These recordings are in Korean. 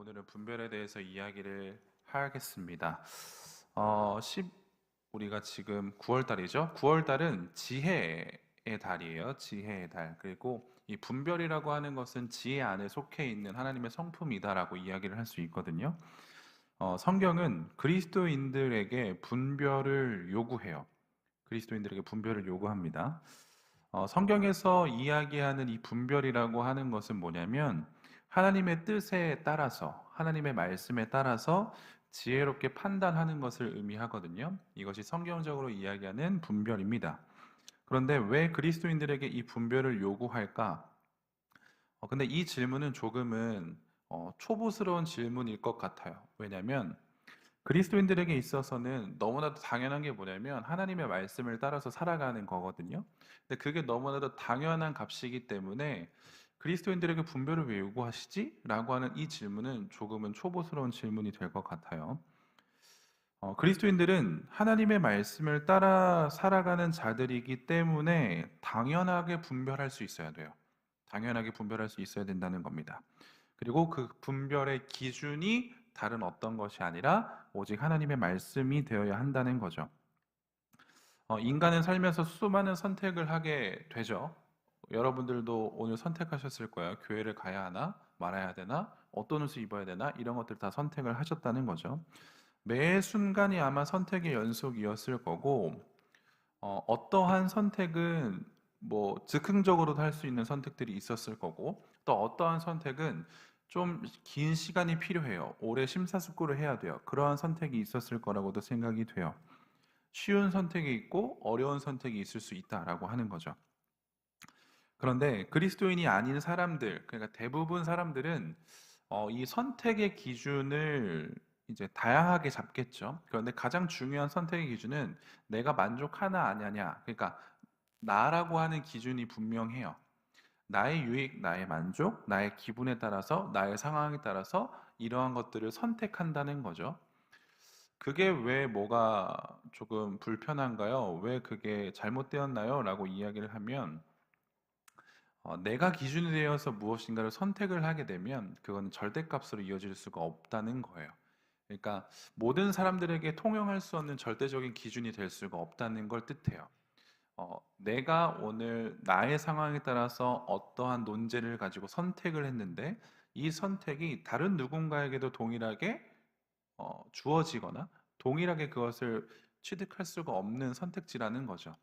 오늘은 분별에 대해서 이야기를 하겠습니다. 10 우리가 지금 9월 달이죠. 9월 달은 지혜의 달이에요. 지혜의 달. 그리고 이 분별이라고 하는 것은 지혜 안에 속해 있는 하나님의 성품이다라고 이야기를 할 수 있거든요. 성경은 그리스도인들에게 분별을 요구해요. 그리스도인들에게 분별을 요구합니다. 성경에서 이야기하는 이 분별이라고 하는 것은 뭐냐면 하나님의 뜻에 따라서 하나님의 말씀에 따라서 지혜롭게 판단하는 것을 의미하거든요. 이것이 성경적으로 이야기하는 분별입니다. 그런데 왜 그리스도인들에게 이 분별을 요구할까? 근데 이 질문은 조금은 초보스러운 질문일 것 같아요. 왜냐하면 그리스도인들에게 있어서는 너무나도 당연한 게 뭐냐면 하나님의 말씀을 따라서 살아가는 거거든요. 근데 그게 너무나도 당연한 값이기 때문에 그리스도인들에게 분별을 왜 요구하시지? 라고 하는 이 질문은 조금은 초보스러운 질문이 될 것 같아요. 그리스도인들은 하나님의 말씀을 따라 살아가는 자들이기 때문에 당연하게 분별할 수 있어야 돼요. 당연하게 분별할 수 있어야 된다는 겁니다. 그리고 그 분별의 기준이 다른 어떤 것이 아니라 오직 하나님의 말씀이 되어야 한다는 거죠. 인간은 살면서 수많은 선택을 하게 되죠. 여러분들도 오늘 선택하셨을 거예요. 교회를 가야 하나, 말아야 되나, 어떤 옷을 입어야 되나, 이런 것들 다 선택을 하셨다는 거죠. 매 순간이 아마 선택의 연속이었을 거고, 어떠한 선택은 뭐 즉흥적으로도 할 수 있는 선택들이 있었을 거고, 또 어떠한 선택은 좀 긴 시간이 필요해요. 오래 심사숙고를 해야 돼요. 그러한 선택이 있었을 거라고도 생각이 돼요. 쉬운 선택이 있고 어려운 선택이 있을 수 있다라고 하는 거죠. 그런데 그리스도인이 아닌 사람들, 그러니까 대부분 사람들은 이 선택의 기준을 이제 다양하게 잡겠죠. 그런데 가장 중요한 선택의 기준은 내가 만족하나 아니냐. 그러니까 나라고 하는 기준이 분명해요. 나의 유익, 나의 만족, 나의 기분에 따라서, 나의 상황에 따라서 이러한 것들을 선택한다는 거죠. 그게 왜 뭐가 조금 불편한가요? 왜 그게 잘못되었나요? 라고 이야기를 하면 내가 기준이 되어서 무엇인가를 선택을 하게 되면 그건 절대값으로 이어질 수가 없다는 거예요. 그러니까 모든 사람들에게 통용할 수 없는 절대적인 기준이 될 수가 없다는 걸 뜻해요. 내가 오늘 나의 상황에 따라서 어떠한 논제를 가지고 선택을 했는데 이 선택이 다른 누군가에게도 동일하게 주어지거나 동일하게 그것을 취득할 수가 없는 선택지라는 거죠.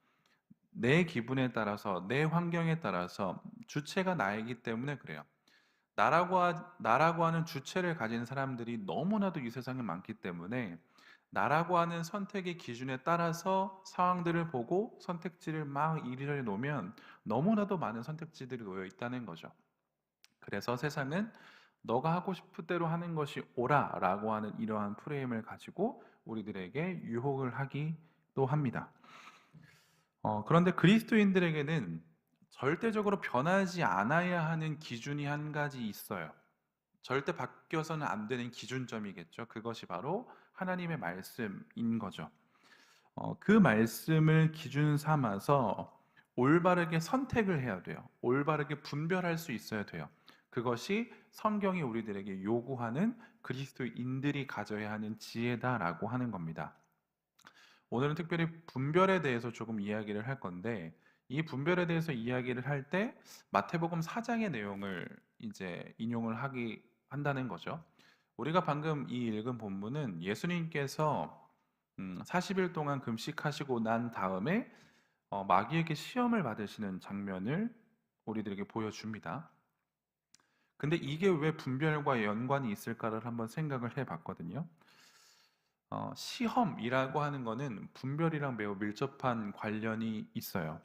내 기분에 따라서, 내 환경에 따라서 주체가 나이기 때문에 그래요. 나라고 하는 주체를 가진 사람들이 너무나도 이 세상에 많기 때문에 나라고 하는 선택의 기준에 따라서 상황들을 보고 선택지를 막 이리저리 놓으면 너무나도 많은 선택지들이 놓여 있다는 거죠. 그래서 세상은 너가 하고 싶은 대로 하는 것이 옳아라고 하는 이러한 프레임을 가지고 우리들에게 유혹을 하기도 합니다. 그런데 그리스도인들에게는 절대적으로 변하지 않아야 하는 기준이 한 가지 있어요. 절대 바뀌어서는 안 되는 기준점이겠죠. 그것이 바로 하나님의 말씀인 거죠. 그 말씀을 기준 삼아서 올바르게 선택을 해야 돼요. 올바르게 분별할 수 있어야 돼요. 그것이 성경이 우리들에게 요구하는 그리스도인들이 가져야 하는 지혜다라고 하는 겁니다. 오늘은 특별히 분별에 대해서 조금 이야기를 할 건데 이 분별에 대해서 이야기를 할 때 마태복음 4장의 내용을 이제 인용을 하기 한다는 거죠. 우리가 방금 이 읽은 본문은 예수님께서 40일 동안 금식하시고 난 다음에 마귀에게 시험을 받으시는 장면을 우리들에게 보여줍니다. 근데 이게 왜 분별과 연관이 있을까를 한번 생각을 해봤거든요. 시험이라고 하는 거는 분별이랑 매우 밀접한 관련이 있어요.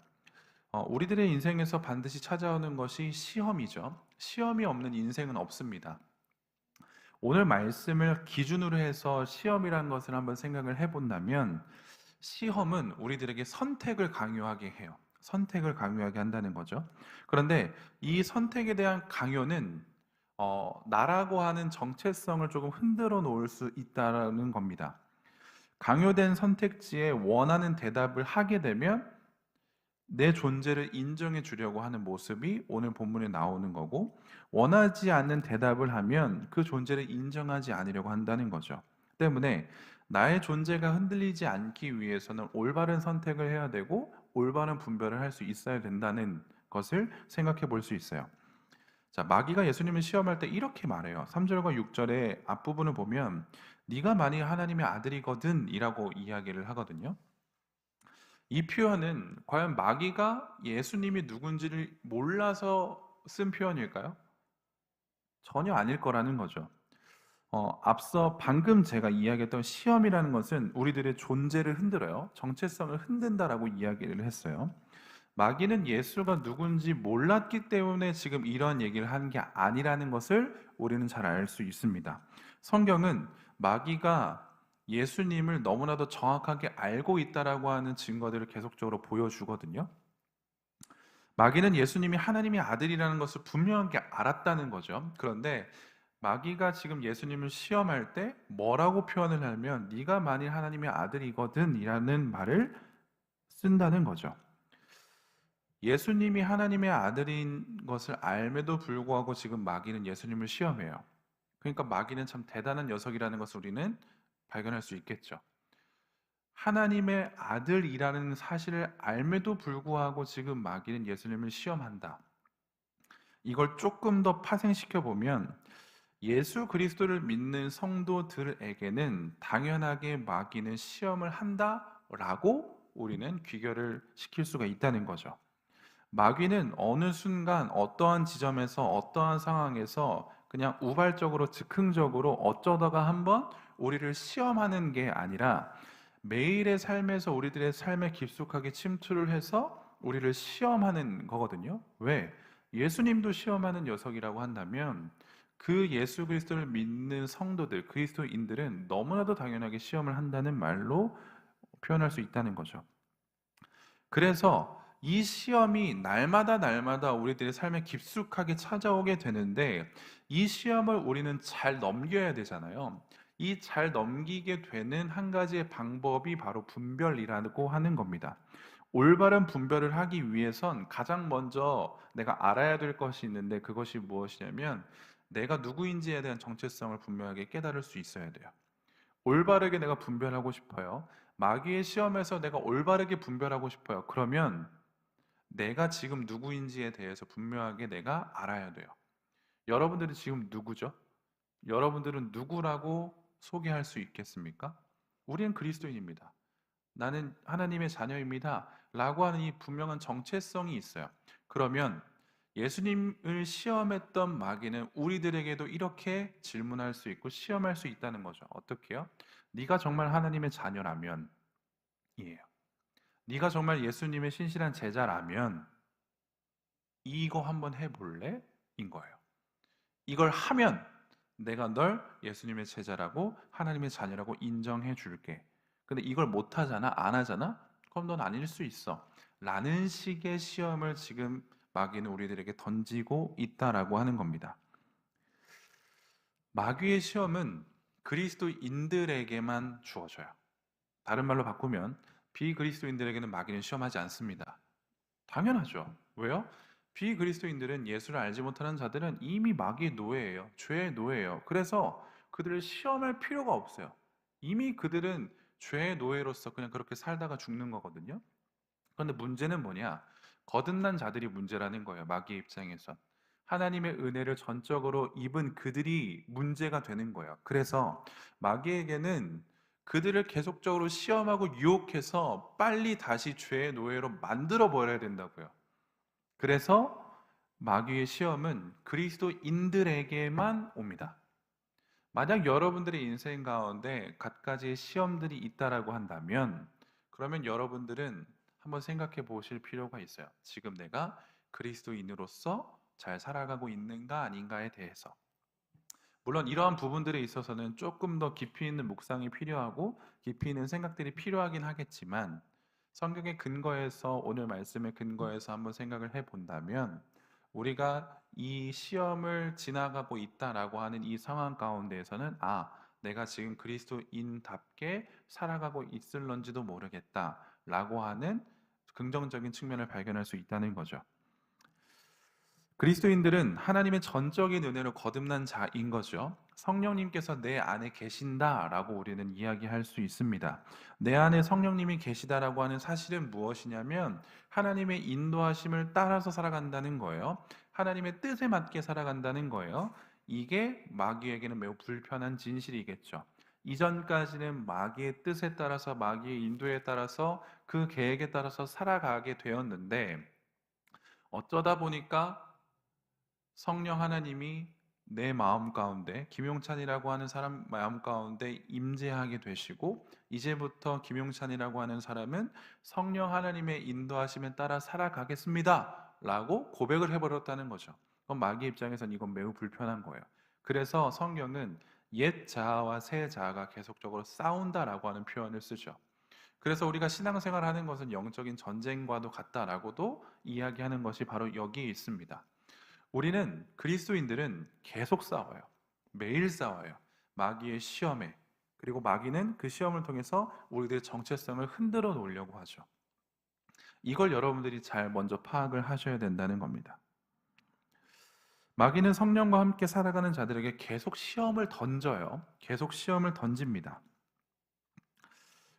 우리들의 인생에서 반드시 찾아오는 것이 시험이죠. 시험이 없는 인생은 없습니다. 오늘 말씀을 기준으로 해서 시험이란 것을 한번 생각을 해본다면 시험은 우리들에게 선택을 강요하게 해요. 선택을 강요하게 한다는 거죠. 그런데 이 선택에 대한 강요는 나라고 하는 정체성을 조금 흔들어 놓을 수 있다는 겁니다. 강요된 선택지에 원하는 대답을 하게 되면 내 존재를 인정해 주려고 하는 모습이 오늘 본문에 나오는 거고, 원하지 않는 대답을 하면 그 존재를 인정하지 않으려고 한다는 거죠. 때문에 나의 존재가 흔들리지 않기 위해서는 올바른 선택을 해야 되고 올바른 분별을 할 수 있어야 된다는 것을 생각해 볼 수 있어요. 자, 마귀가 예수님을 시험할 때 이렇게 말해요. 3절과 6절의 앞부분을 보면 네가 만일 하나님의 아들이거든 이라고 이야기를 하거든요. 이 표현은 과연 마귀가 예수님이 누군지를 몰라서 쓴 표현일까요? 전혀 아닐 거라는 거죠. 앞서 방금 제가 이야기했던 시험이라는 것은 우리들의 존재를 흔들어요. 정체성을 흔든다라고 이야기를 했어요. 마귀는 예수가 누군지 몰랐기 때문에 지금 이런 얘기를 하는 게 아니라는 것을 우리는 잘 알 수 있습니다. 성경은 마귀가 예수님을 너무나도 정확하게 알고 있다라고 하는 증거들을 계속적으로 보여주거든요. 마귀는 예수님이 하나님의 아들이라는 것을 분명하게 알았다는 거죠. 그런데 마귀가 지금 예수님을 시험할 때 뭐라고 표현을 하면 네가 만일 하나님의 아들이거든 이라는 말을 쓴다는 거죠. 예수님이 하나님의 아들인 것을 알매도 불구하고 지금 마귀는 예수님을 시험해요. 그러니까 마귀는 참 대단한 녀석이라는 것을 우리는 발견할 수 있겠죠. 하나님의 아들이라는 사실을 알매도 불구하고 지금 마귀는 예수님을 시험한다. 이걸 조금 더 파생시켜 보면 예수 그리스도를 믿는 성도들에게는 당연하게 마귀는 시험을 한다라고 우리는 귀결을 시킬 수가 있다는 거죠. 마귀는 어느 순간 어떠한 지점에서 어떠한 상황에서 그냥 우발적으로 즉흥적으로 어쩌다가 한번 우리를 시험하는 게 아니라 매일의 삶에서 우리들의 삶에 깊숙하게 침투를 해서 우리를 시험하는 거거든요. 왜? 예수님도 시험하는 녀석이라고 한다면 그 예수 그리스도를 믿는 성도들, 그리스도인들은 너무나도 당연하게 시험을 한다는 말로 표현할 수 있다는 거죠. 그래서 이 시험이 날마다 날마다 우리들의 삶에 깊숙하게 찾아오게 되는데 이 시험을 우리는 잘 넘겨야 되잖아요. 이 잘 넘기게 되는 한 가지의 방법이 바로 분별이라고 하는 겁니다. 올바른 분별을 하기 위해선 가장 먼저 내가 알아야 될 것이 있는데 그것이 무엇이냐면 내가 누구인지에 대한 정체성을 분명하게 깨달을 수 있어야 돼요. 올바르게 내가 분별하고 싶어요. 마귀의 시험에서 내가 올바르게 분별하고 싶어요. 그러면 내가 지금 누구인지에 대해서 분명하게 내가 알아야 돼요. 여러분들이 지금 누구죠? 여러분들은 누구라고 소개할 수 있겠습니까? 우리는 그리스도인입니다. 나는 하나님의 자녀입니다. 라고 하는 이 분명한 정체성이 있어요. 그러면 예수님을 시험했던 마귀는 우리들에게도 이렇게 질문할 수 있고 시험할 수 있다는 거죠. 어떻게요? 네가 정말 하나님의 자녀라면 이에요. 네가 정말 예수님의 신실한 제자라면 이거 한번 해볼래? 인 거예요. 이걸 하면 내가 널 예수님의 제자라고 하나님의 자녀라고 인정해 줄게. 근데 이걸 못 하잖아? 안 하잖아? 그럼 넌 아닐 수 있어. 라는 식의 시험을 지금 마귀는 우리들에게 던지고 있다라고 하는 겁니다. 마귀의 시험은 그리스도인들에게만 주어져요. 다른 말로 바꾸면 비그리스도인들에게는 마귀는 시험하지 않습니다. 당연하죠. 왜요? 비그리스도인들은 예수를 알지 못하는 자들은 이미 마귀의 노예예요. 죄의 노예예요. 그래서 그들을 시험할 필요가 없어요. 이미 그들은 죄의 노예로서 그냥 그렇게 살다가 죽는 거거든요. 그런데 문제는 뭐냐? 거듭난 자들이 문제라는 거예요. 마귀의 입장에선. 하나님의 은혜를 전적으로 입은 그들이 문제가 되는 거예요. 그래서 마귀에게는 그들을 계속적으로 시험하고 유혹해서 빨리 다시 죄의 노예로 만들어 버려야 된다고요. 그래서 마귀의 시험은 그리스도인들에게만 옵니다. 만약 여러분들의 인생 가운데 갖가지의 시험들이 있다라고 한다면 그러면 여러분들은 한번 생각해 보실 필요가 있어요. 지금 내가 그리스도인으로서 잘 살아가고 있는가 아닌가에 대해서. 물론 이러한 부분들에 있어서는 조금 더 깊이 있는 묵상이 필요하고 깊이 있는 생각들이 필요하긴 하겠지만 성경의 근거에서 오늘 말씀의 근거에서 한번 생각을 해 본다면 우리가 이 시험을 지나가고 있다라고 하는 이 상황 가운데에서는 내가 지금 그리스도인답게 살아가고 있을런지도 모르겠다라고 하는 긍정적인 측면을 발견할 수 있다는 거죠. 그리스도인들은 하나님의 전적인 은혜로 거듭난 자인 거죠. 성령님께서 내 안에 계신다라고 우리는 이야기할 수 있습니다. 내 안에 성령님이 계시다라고 하는 사실은 무엇이냐면 하나님의 인도하심을 따라서 살아간다는 거예요. 하나님의 뜻에 맞게 살아간다는 거예요. 이게 마귀에게는 매우 불편한 진실이겠죠. 이전까지는 마귀의 뜻에 따라서 마귀의 인도에 따라서 그 계획에 따라서 살아가게 되었는데 어쩌다 보니까 성령 하나님이 내 마음 가운데 김용찬이라고 하는 사람 마음 가운데 임재하게 되시고 이제부터 김용찬이라고 하는 사람은 성령 하나님의 인도하심에 따라 살아가겠습니다 라고 고백을 해버렸다는 거죠. 그럼 마귀 입장에선 이건 매우 불편한 거예요. 그래서 성경은 옛 자아와 새 자아가 계속적으로 싸운다라고 하는 표현을 쓰죠. 그래서 우리가 신앙생활 하는 것은 영적인 전쟁과도 같다라고도 이야기하는 것이 바로 여기에 있습니다. 우리는 그리스도인들은 계속 싸워요. 매일 싸워요. 마귀의 시험에. 그리고 마귀는 그 시험을 통해서 우리들의 정체성을 흔들어 놓으려고 하죠. 이걸 여러분들이 잘 먼저 파악을 하셔야 된다는 겁니다. 마귀는 성령과 함께 살아가는 자들에게 계속 시험을 던져요. 계속 시험을 던집니다.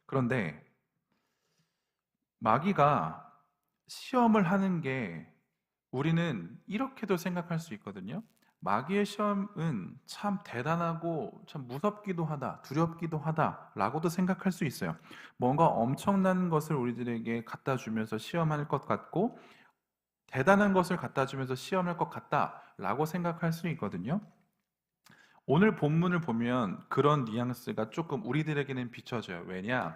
그런데 마귀가 시험을 하는 게 우리는 이렇게도 생각할 수 있거든요. 마귀의 시험은 참 대단하고 참 무섭기도 하다, 두렵기도 하다라고도 생각할 수 있어요. 뭔가 엄청난 것을 우리들에게 갖다 주면서 시험할 것 같고 대단한 것을 갖다 주면서 시험할 것 같다라고 생각할 수 있거든요. 오늘 본문을 보면 그런 뉘앙스가 조금 우리들에게는 비춰져요. 왜냐?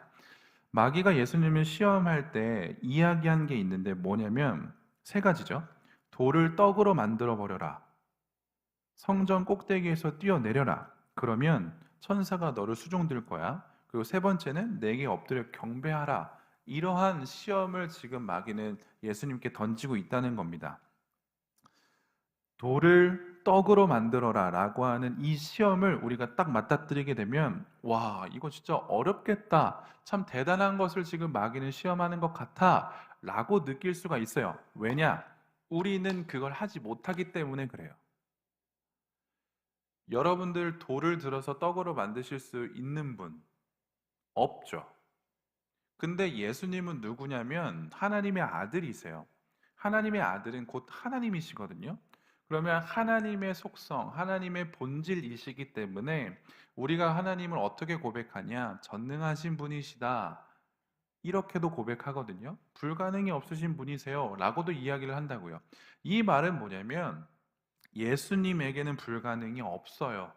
마귀가 예수님을 시험할 때 이야기한 게 있는데 뭐냐면 세 가지죠. 돌을 떡으로 만들어 버려라. 성전 꼭대기에서 뛰어내려라. 그러면 천사가 너를 수종들 거야. 그리고 세 번째는 내게 엎드려 경배하라. 이러한 시험을 지금 마귀는 예수님께 던지고 있다는 겁니다. 돌을 떡으로 만들어라 라고 하는 이 시험을 우리가 딱 맞닥뜨리게 되면 와 이거 진짜 어렵겠다, 참 대단한 것을 지금 마귀는 시험하는 것 같아 라고 느낄 수가 있어요. 왜냐? 우리는 그걸 하지 못하기 때문에 그래요. 여러분들 돌을 들어서 떡으로 만드실 수 있는 분 없죠. 근데 예수님은 누구냐면 하나님의 아들이세요. 하나님의 아들은 곧 하나님이시거든요. 그러면 하나님의 속성, 하나님의 본질이시기 때문에 우리가 하나님을 어떻게 고백하냐? 전능하신 분이시다. 이렇게도 고백하거든요. 불가능이 없으신 분이세요. 라고도 이야기를 한다고요. 이 말은 뭐냐면 예수님에게는 불가능이 없어요.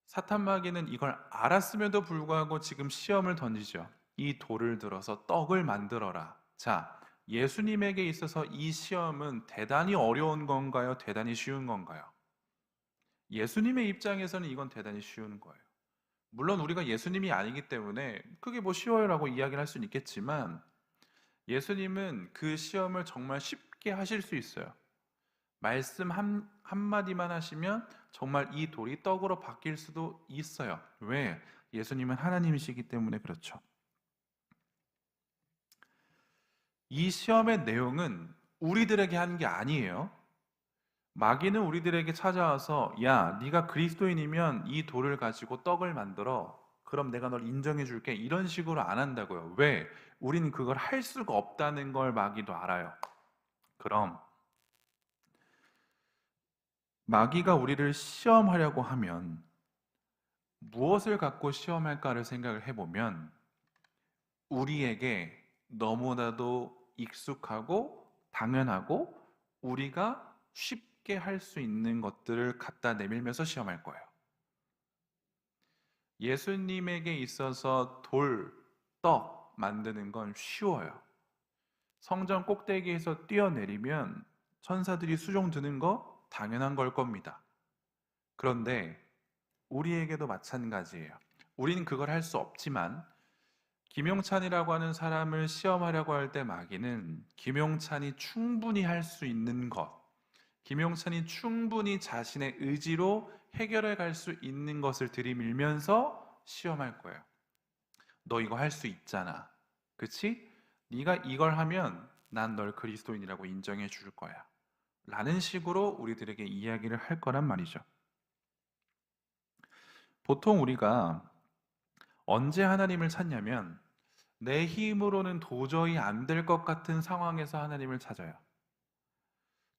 사탄 마귀는 이걸 알았음에도 불구하고 지금 시험을 던지죠. 이 돌을 들어서 떡을 만들어라. 자, 예수님에게 있어서 이 시험은 대단히 어려운 건가요? 대단히 쉬운 건가요? 예수님의 입장에서는 이건 대단히 쉬운 거예요. 물론 우리가 예수님이 아니기 때문에 그게 뭐 쉬워요라고 이야기를 할 수는 있겠지만 예수님은 그 시험을 정말 쉽게 하실 수 있어요. 말씀 한마디만 하시면 정말 이 돌이 떡으로 바뀔 수도 있어요. 왜? 예수님은 하나님이시기 때문에 그렇죠. 이 시험의 내용은 우리들에게 하는 게 아니에요. 마귀는 우리들에게 찾아와서 야, 네가 그리스도인이면 이 돌을 가지고 떡을 만들어. 그럼 내가 널 인정해 줄게. 이런 식으로 안 한다고요. 왜? 우리는 그걸 할 수가 없다는 걸 마귀도 알아요. 그럼 마귀가 우리를 시험하려고 하면 무엇을 갖고 시험할까를 생각을 해보면 우리에게 너무나도 익숙하고 당연하고 우리가 쉽게 할 수 있는 것들을 갖다 내밀면서 시험할 거예요. 예수님에게 있어서 돌, 떡 만드는 건 쉬워요. 성전 꼭대기에서 뛰어내리면 천사들이 수종 드는 거 당연한 걸 겁니다. 그런데 우리에게도 마찬가지예요. 우리는 그걸 할 수 없지만 김용찬이라고 하는 사람을 시험하려고 할 때 마귀는 김용찬이 충분히 할 수 있는 것, 김용찬이 충분히 자신의 의지로 해결해 갈 수 있는 것을 들이밀면서 시험할 거예요. 너 이거 할 수 있잖아. 그치? 네가 이걸 하면 난 널 그리스도인이라고 인정해 줄 거야. 라는 식으로 우리들에게 이야기를 할 거란 말이죠. 보통 우리가 언제 하나님을 찾냐면 내 힘으로는 도저히 안 될 것 같은 상황에서 하나님을 찾아요.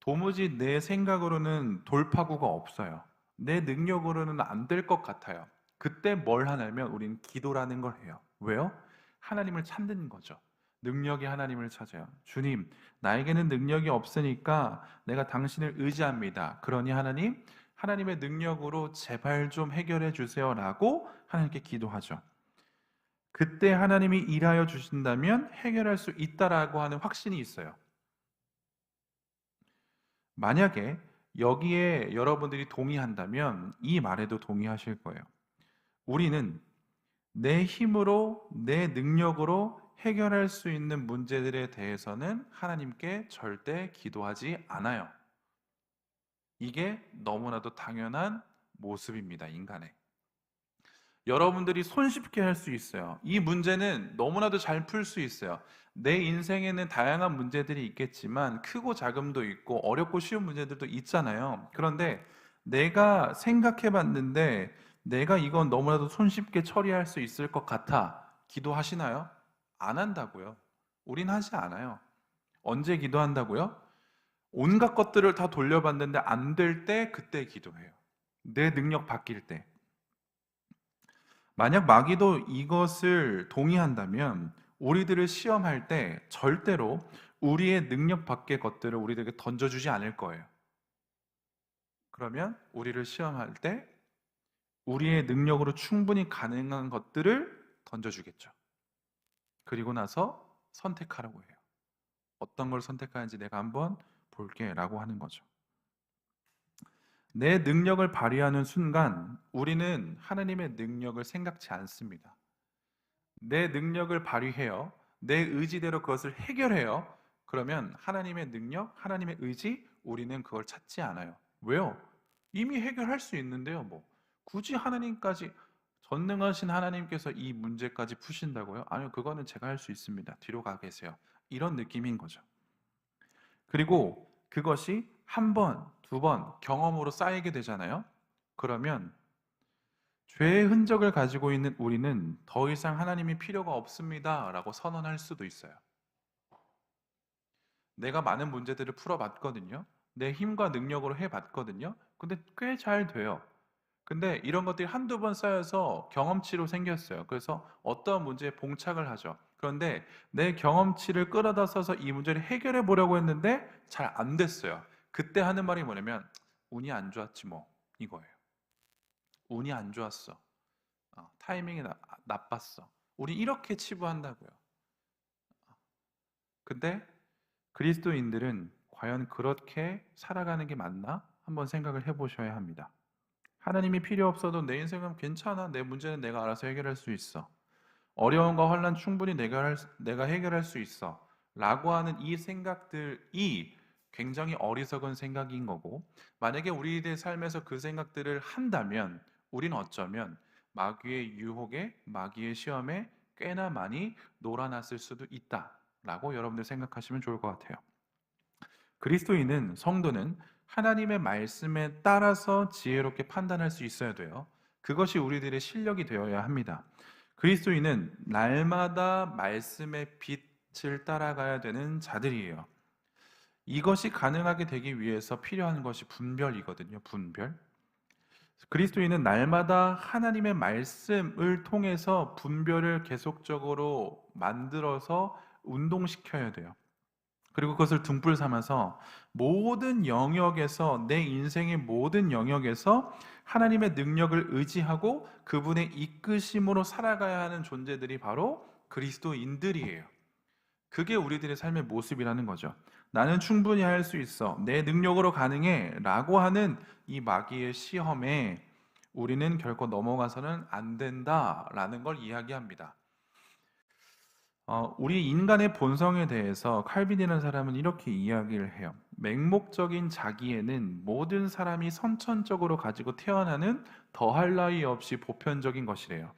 도무지 내 생각으로는 돌파구가 없어요. 내 능력으로는 안 될 것 같아요. 그때 뭘 하냐면 우리는 기도라는 걸 해요. 왜요? 하나님을 찾는 거죠. 능력이 하나님을 찾아요. 주님, 나에게는 능력이 없으니까 내가 당신을 의지합니다. 그러니 하나님, 하나님의 능력으로 제발 좀 해결해 주세요라고 하나님께 기도하죠. 그때 하나님이 일하여 주신다면 해결할 수 있다라고 하는 확신이 있어요. 만약에 여기에 여러분들이 동의한다면 이 말에도 동의하실 거예요. 우리는 내 힘으로, 내 능력으로 해결할 수 있는 문제들에 대해서는 하나님께 절대 기도하지 않아요. 이게 너무나도 당연한 모습입니다, 인간의. 여러분들이 손쉽게 할 수 있어요. 이 문제는 너무나도 잘 풀 수 있어요. 내 인생에는 다양한 문제들이 있겠지만 크고 작음도 있고 어렵고 쉬운 문제들도 있잖아요. 그런데 내가 생각해 봤는데 내가 이건 너무나도 손쉽게 처리할 수 있을 것 같아. 기도하시나요? 안 한다고요. 우린 하지 않아요. 언제 기도한다고요? 온갖 것들을 다 돌려봤는데 안 될 때 그때 기도해요. 내 능력 바뀔 때. 만약 마귀도 이것을 동의한다면 우리들을 시험할 때 절대로 우리의 능력 밖의 것들을 우리들에게 던져주지 않을 거예요. 그러면 우리를 시험할 때 우리의 능력으로 충분히 가능한 것들을 던져주겠죠. 그리고 나서 선택하라고 해요. 어떤 걸 선택하는지 내가 한번 볼게 라고 하는 거죠. 내 능력을 발휘하는 순간 우리는 하나님의 능력을 생각지 않습니다. 내 능력을 발휘해요. 내 의지대로 그것을 해결해요. 그러면 하나님의 능력, 하나님의 의지, 우리는 그걸 찾지 않아요. 왜요? 이미 해결할 수 있는데요, 뭐. 굳이 하나님까지, 전능하신 하나님께서 이 문제까지 푸신다고요? 아니요, 그거는 제가 할 수 있습니다. 뒤로 가 계세요. 이런 느낌인 거죠. 그리고 그것이 한 번, 두 번 경험으로 쌓이게 되잖아요. 그러면 죄의 흔적을 가지고 있는 우리는 더 이상 하나님이 필요가 없습니다 라고 선언할 수도 있어요. 내가 많은 문제들을 풀어봤거든요. 내 힘과 능력으로 해봤거든요. 근데 꽤 잘 돼요. 근데 이런 것들이 한두 번 쌓여서 경험치로 생겼어요. 그래서 어떤 문제에 봉착을 하죠. 그런데 내 경험치를 끌어다 써서 이 문제를 해결해 보려고 했는데 잘 안 됐어요. 그때 하는 말이 뭐냐면 운이 안 좋았지 뭐 이거예요. 운이 안 좋았어. 타이밍이 나빴어. 우리 이렇게 치부한다고요. 근데 그리스도인들은 과연 그렇게 살아가는 게 맞나? 한번 생각을 해보셔야 합니다. 하나님이 필요 없어도 내 인생은 괜찮아. 내 문제는 내가 알아서 해결할 수 있어. 어려움과 환난 충분히 내가 해결할 수 있어. 라고 하는 이 생각들이 굉장히 어리석은 생각인 거고, 만약에 우리의 삶에서 그 생각들을 한다면 우리는 어쩌면 마귀의 유혹에, 마귀의 시험에 꽤나 많이 놀아났을 수도 있다라고 여러분들 생각하시면 좋을 것 같아요. 그리스도인은, 성도는 하나님의 말씀에 따라서 지혜롭게 판단할 수 있어야 돼요. 그것이 우리들의 실력이 되어야 합니다. 그리스도인은 날마다 말씀의 빛을 따라가야 되는 자들이에요. 이것이 가능하게 되기 위해서 필요한 것이 분별이거든요. 분별. 그리스도인은 날마다 하나님의 말씀을 통해서 분별을 계속적으로 만들어서 운동시켜야 돼요. 그리고 그것을 등불 삼아서 모든 영역에서, 내 인생의 모든 영역에서 하나님의 능력을 의지하고 그분의 이끄심으로 살아가야 하는 존재들이 바로 그리스도인들이에요. 그게 우리들의 삶의 모습이라는 거죠. 나는 충분히 할 수 있어. 내 능력으로 가능해. 라고 하는 이 마귀의 시험에 우리는 결코 넘어가서는 안 된다라는 걸 이야기합니다. 우리 인간의 본성에 대해서 칼빈이라는 사람은 이렇게 이야기를 해요. 맹목적인 자기애는 모든 사람이 선천적으로 가지고 태어나는 더할 나위 없이 보편적인 것이래요.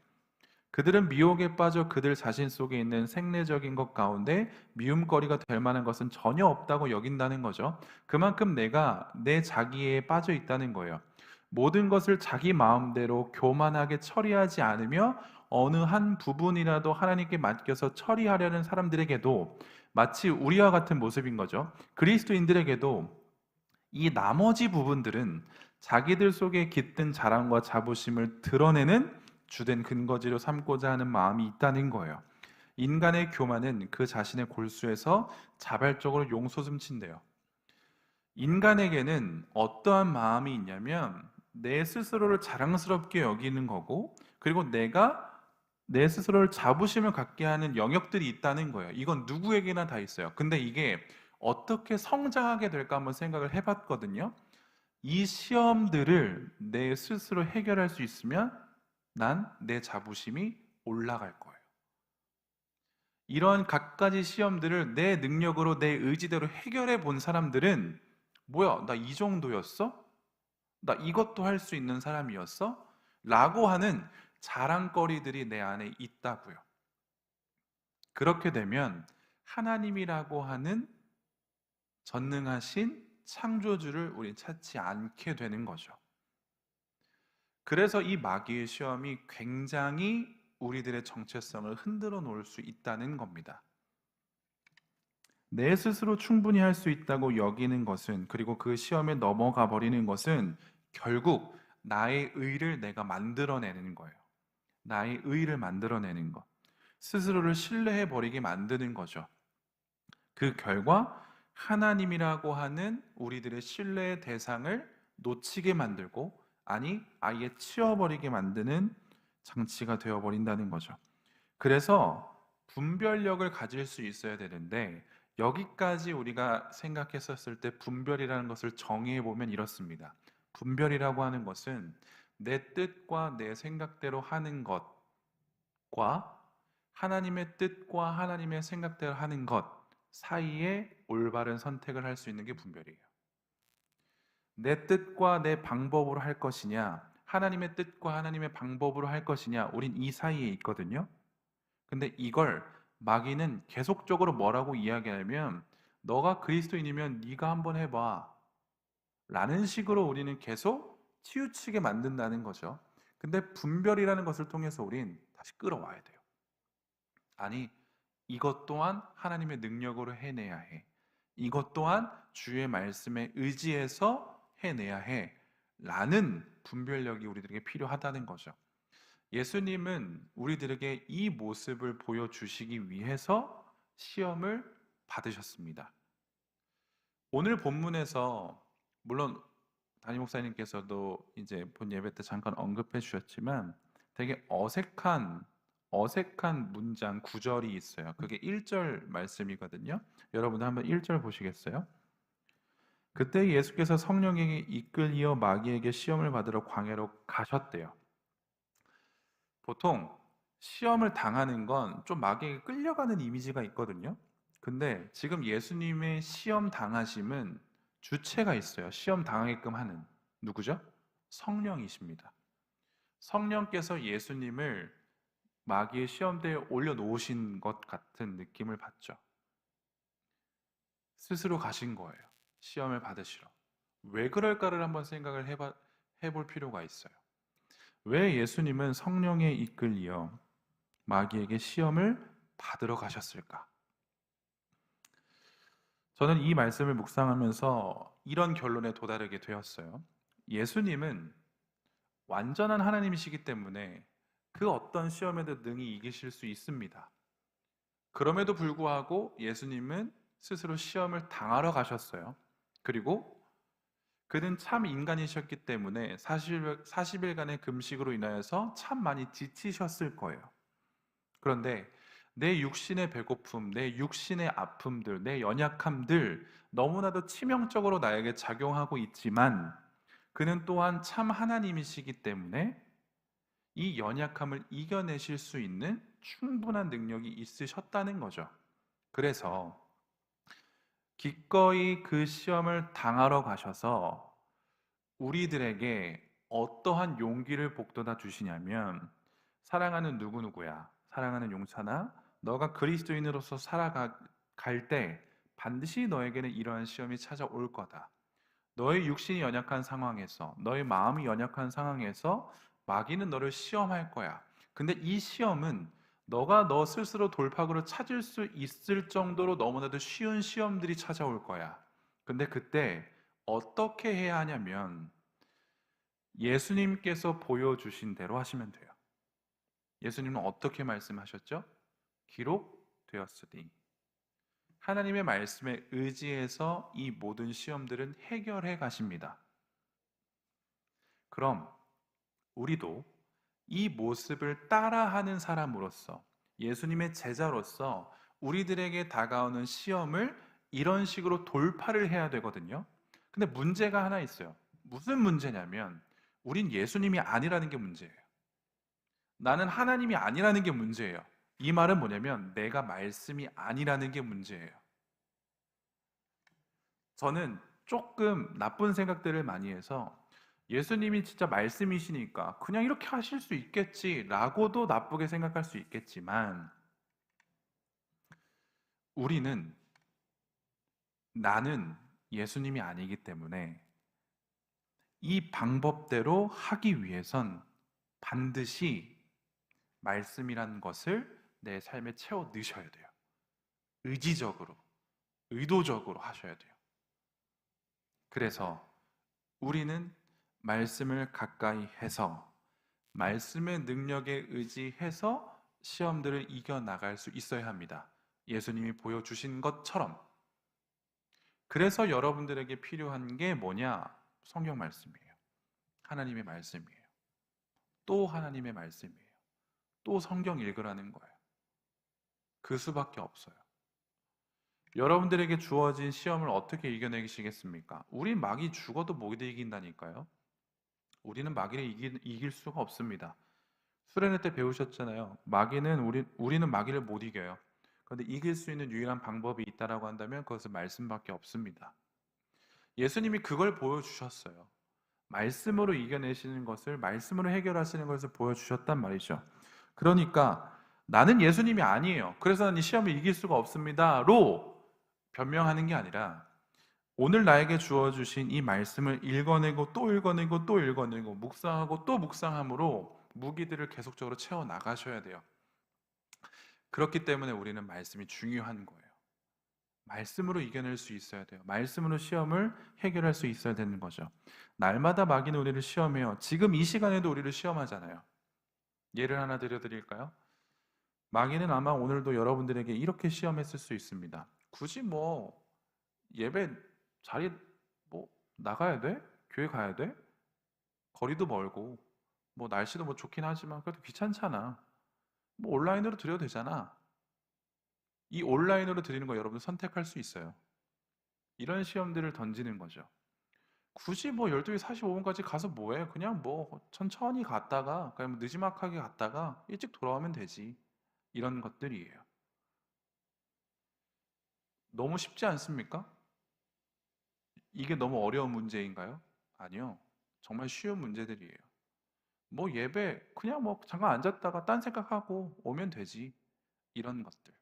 그들은 미혹에 빠져 그들 자신 속에 있는 생리적인 것 가운데 미움거리가 될 만한 것은 전혀 없다고 여긴다는 거죠. 그만큼 내가 내 자기에 빠져 있다는 거예요. 모든 것을 자기 마음대로 교만하게 처리하지 않으며 어느 한 부분이라도 하나님께 맡겨서 처리하려는 사람들에게도 마치 우리와 같은 모습인 거죠. 그리스도인들에게도 이 나머지 부분들은 자기들 속에 깃든 자랑과 자부심을 드러내는 주된 근거지로 삼고자 하는 마음이 있다는 거예요. 인간의 교만은 그 자신의 골수에서 자발적으로 용솟음친대요. 인간에게는 어떠한 마음이 있냐면 내 스스로를 자랑스럽게 여기는 거고, 그리고 내가 내 스스로를 자부심을 갖게 하는 영역들이 있다는 거예요. 이건 누구에게나 다 있어요. 근데 이게 어떻게 성장하게 될까 한번 생각을 해봤거든요. 이 시험들을 내 스스로 해결할 수 있으면 난 내 자부심이 올라갈 거예요. 이런 갖가지 시험들을 내 능력으로 내 의지대로 해결해 본 사람들은 뭐야, 나 이 정도였어? 나 이것도 할 수 있는 사람이었어? 라고 하는 자랑거리들이 내 안에 있다고요. 그렇게 되면 하나님이라고 하는 전능하신 창조주를 우리 찾지 않게 되는 거죠. 그래서 이 마귀의 시험이 굉장히 우리들의 정체성을 흔들어 놓을 수 있다는 겁니다. 내 스스로 충분히 할 수 있다고 여기는 것은, 그리고 그 시험에 넘어가 버리는 것은 결국 나의 의를 내가 만들어내는 거예요. 나의 의를 만들어내는 것. 스스로를 신뢰해 버리게 만드는 거죠. 그 결과 하나님이라고 하는 우리들의 신뢰의 대상을 놓치게 만들고, 아니 아예 치워버리게 만드는 장치가 되어버린다는 거죠. 그래서 분별력을 가질 수 있어야 되는데, 여기까지 우리가 생각했었을 때 분별이라는 것을 정의해 보면 이렇습니다. 분별이라고 하는 것은 내 뜻과 내 생각대로 하는 것과 하나님의 뜻과 하나님의 생각대로 하는 것 사이에 올바른 선택을 할 수 있는 게 분별이에요. 내 뜻과 내 방법으로 할 것이냐, 하나님의 뜻과 하나님의 방법으로 할 것이냐, 우린 이 사이에 있거든요. 근데 이걸 마귀는 계속적으로 뭐라고 이야기하냐면, 너가 그리스도인이면 네가 한번 해봐 라는 식으로 우리는 계속 치우치게 만든다는 거죠. 근데 분별이라는 것을 통해서 우린 다시 끌어와야 돼요. 아니, 이것 또한 하나님의 능력으로 해내야 해. 이것 또한 주의 말씀에 의지해서 해내야 해. 라는 분별력이 우리들에게 필요하다는 거죠. 예수님은 우리들에게 이 모습을 보여주시기 위해서 시험을 받으셨습니다. 오늘 본문에서, 물론 담임 목사님께서도 이제 본 예배 때 잠깐 언급해 주셨지만, 되게 어색한 문장 구절이 있어요. 그게 1절 말씀이거든요. 여러분 한번 1절 보시겠어요? 그때 예수께서 성령에게 이끌리어 마귀에게 시험을 받으러 광야로 가셨대요. 보통 시험을 당하는 건 좀 마귀에게 끌려가는 이미지가 있거든요. 근데 지금 예수님의 시험 당하심은 주체가 있어요. 시험 당하게끔 하는. 누구죠? 성령이십니다. 성령께서 예수님을 마귀의 시험대에 올려놓으신 것 같은 느낌을 받죠. 스스로 가신 거예요. 시험을 받으시러. 왜 그럴까를 한번 생각을 해볼 필요가 있어요. 왜 예수님은 성령에 이끌려 마귀에게 시험을 받으러 가셨을까? 저는 이 말씀을 묵상하면서 이런 결론에 도달하게 되었어요. 예수님은 완전한 하나님이시기 때문에 그 어떤 시험에도 능히 이기실 수 있습니다. 그럼에도 불구하고 예수님은 스스로 시험을 당하러 가셨어요. 그리고 그는 참 인간이셨기 때문에 40일간의 금식으로 인하여서 참 많이 지치셨을 거예요. 그런데 내 육신의 배고픔, 내 육신의 아픔들, 내 연약함들 너무나도 치명적으로 나에게 작용하고 있지만, 그는 또한 참 하나님이시기 때문에 이 연약함을 이겨내실 수 있는 충분한 능력이 있으셨다는 거죠. 그래서 기꺼이 그 시험을 당하러 가셔서 우리들에게 어떠한 용기를 북돋아 주시냐면, 사랑하는 누구누구야, 사랑하는 용찬아, 너가 그리스도인으로서 살아갈 때 반드시 너에게는 이러한 시험이 찾아올 거다. 너의 육신이 연약한 상황에서, 너의 마음이 연약한 상황에서 마귀는 너를 시험할 거야. 근데 이 시험은 너가 너 스스로 돌파구를 찾을 수 있을 정도로 너무나도 쉬운 시험들이 찾아올 거야. 근데 그때 어떻게 해야 하냐면 예수님께서 보여주신 대로 하시면 돼요. 예수님은 어떻게 말씀하셨죠? 기록되었으니. 하나님의 말씀에 의지해서 이 모든 시험들은 해결해 가십니다. 그럼 우리도 이 모습을 따라하는 사람으로서, 예수님의 제자로서 우리들에게 다가오는 시험을 이런 식으로 돌파를 해야 되거든요. 근데 문제가 하나 있어요. 무슨 문제냐면 우린 예수님이 아니라는 게 문제예요. 나는 하나님이 아니라는 게 문제예요. 이 말은 뭐냐면 내가 말씀이 아니라는 게 문제예요. 저는 조금 나쁜 생각들을 많이 해서 예수님이 진짜 말씀이시니까 그냥 이렇게 하실 수 있겠지라고도 나쁘게 생각할 수 있겠지만, 우리는, 나는 예수님이 아니기 때문에 이 방법대로 하기 위해선 반드시 말씀이라는 것을 내 삶에 채워 넣으셔야 돼요. 의지적으로, 의도적으로 하셔야 돼요. 그래서 우리는 말씀을 가까이 해서 말씀의 능력에 의지해서 시험들을 이겨나갈 수 있어야 합니다. 예수님이 보여주신 것처럼. 그래서 여러분들에게 필요한 게 뭐냐? 성경 말씀이에요. 하나님의 말씀이에요. 또 하나님의 말씀이에요. 또 성경 읽으라는 거예요. 그 수밖에 없어요. 여러분들에게 주어진 시험을 어떻게 이겨내시겠습니까? 우리 마귀 죽어도 못 이긴다니까요. 우리는 마귀를 이길 수가 없습니다. 수련회 때 배우셨잖아요. 우리는 마귀를 못 이겨요. 그런데 이길 수 있는 유일한 방법이 있다라고 한다면 그것은 말씀밖에 없습니다. 예수님이 그걸 보여주셨어요. 말씀으로 이겨내시는 것을, 말씀으로 해결하시는 것을 보여주셨단 말이죠. 그러니까 나는 예수님이 아니에요. 그래서 나는 이 시험을 이길 수가 없습니다로 변명하는 게 아니라 오늘 나에게 주어주신 이 말씀을 읽어내고 또 읽어내고 또 읽어내고 묵상하고 또 묵상함으로 무기들을 계속적으로 채워 나가셔야 돼요. 그렇기 때문에 우리는 말씀이 중요한 거예요. 말씀으로 이겨낼 수 있어야 돼요. 말씀으로 시험을 해결할 수 있어야 되는 거죠. 날마다 마귀는 우리를 시험해요. 지금 이 시간에도 우리를 시험하잖아요. 예를 하나 드릴까요? 마귀는 아마 오늘도 여러분들에게 이렇게 시험했을 수 있습니다. 굳이 뭐 예배 자리 뭐 나가야 돼? 교회 가야 돼? 거리도 멀고 뭐 날씨도 뭐 좋긴 하지만 그래도 귀찮잖아. 뭐 온라인으로 드려도 되잖아. 이 온라인으로 드리는 거 여러분 선택할 수 있어요. 이런 시험들을 던지는 거죠. 굳이 뭐 12시 45분까지 가서 뭐해? 그냥 뭐 천천히 갔다가 그냥 뭐 느지막하게 갔다가 일찍 돌아오면 되지. 이런 것들이에요. 너무 쉽지 않습니까? 이게 너무 어려운 문제인가요? 아니요. 정말 쉬운 문제들이에요. 뭐 예배 그냥 뭐 잠깐 앉았다가 딴 생각하고 오면 되지. 이런 것들.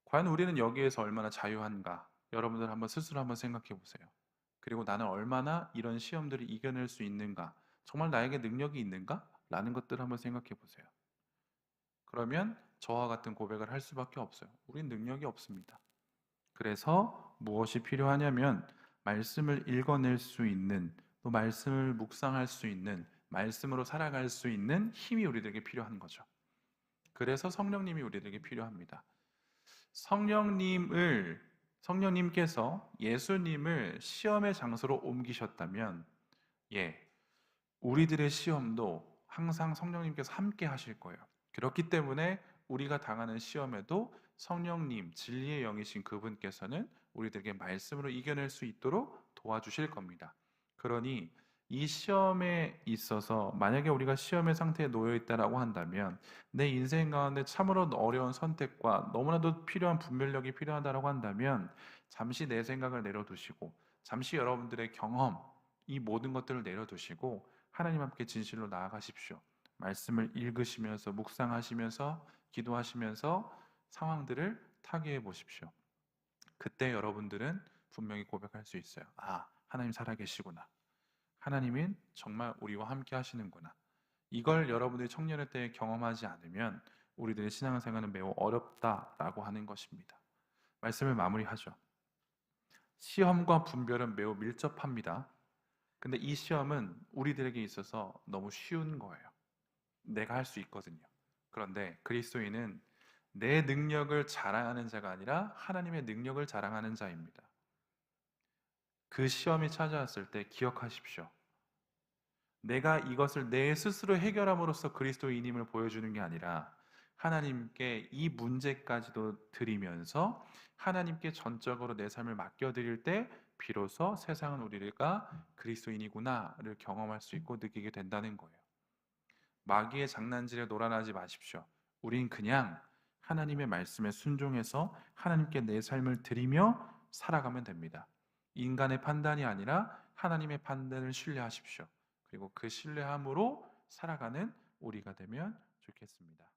과연 우리는 여기에서 얼마나 자유한가? 여러분들 한번 스스로 한번 생각해 보세요. 그리고 나는 얼마나 이런 시험들을 이겨낼 수 있는가? 정말 나에게 능력이 있는가? 라는 것들을 한번 생각해 보세요. 그러면 저와 같은 고백을 할 수밖에 없어요. 우린 능력이 없습니다. 그래서 무엇이 필요하냐면 말씀을 읽어낼 수 있는, 또 말씀을 묵상할 수 있는, 말씀으로 살아갈 수 있는 힘이 우리들에게 필요한 거죠. 그래서 성령님이 우리들에게 필요합니다. 성령님께서 예수님을 시험의 장소로 옮기셨다면, 예, 우리들의 시험도 항상 성령님께서 함께 하실 거예요. 그렇기 때문에 우리가 당하는 시험에도 성령님, 진리의 영이신 그분께서는 우리들에게 말씀으로 이겨낼 수 있도록 도와주실 겁니다. 그러니 이 시험에 있어서 만약에 우리가 시험의 상태에 놓여 있다라고 한다면 내 인생 가운데 참으로 어려운 선택과 너무나도 필요한 분별력이 필요하다라고 한다면 잠시 내 생각을 내려두시고 잠시 여러분들의 경험, 이 모든 것들을 내려두시고 하나님 함께 진실로 나아가십시오. 말씀을 읽으시면서 묵상하시면서 기도하시면서 상황들을 타개해 보십시오. 그때 여러분들은 분명히 고백할 수 있어요. 아, 하나님 살아계시구나. 하나님은 정말 우리와 함께 하시는구나. 이걸 여러분들이 청년의 때에 경험하지 않으면 우리들의 신앙생활은 매우 어렵다라고 하는 것입니다. 말씀을 마무리하죠. 시험과 분별은 매우 밀접합니다. 근데 이 시험은 우리들에게 있어서 너무 쉬운 거예요. 내가 할 수 있거든요. 그런데 그리스도인은 내 능력을 자랑하는 자가 아니라 하나님의 능력을 자랑하는 자입니다. 그 시험이 찾아왔을 때 기억하십시오. 내가 이것을 내 스스로 해결함으로써 그리스도인임을 보여주는 게 아니라 하나님께 이 문제까지도 드리면서 하나님께 전적으로 내 삶을 맡겨드릴 때 비로소 세상은 우리가 그리스도인이구나를 경험할 수 있고 느끼게 된다는 거예요. 마귀의 장난질에 놀아나지 마십시오. 우린 그냥 하나님의 말씀에 순종해서 하나님께 내 삶을 드리며 살아가면 됩니다. 인간의 판단이 아니라 하나님의 판단을 신뢰하십시오. 그리고 그 신뢰함으로 살아가는 우리가 되면 좋겠습니다.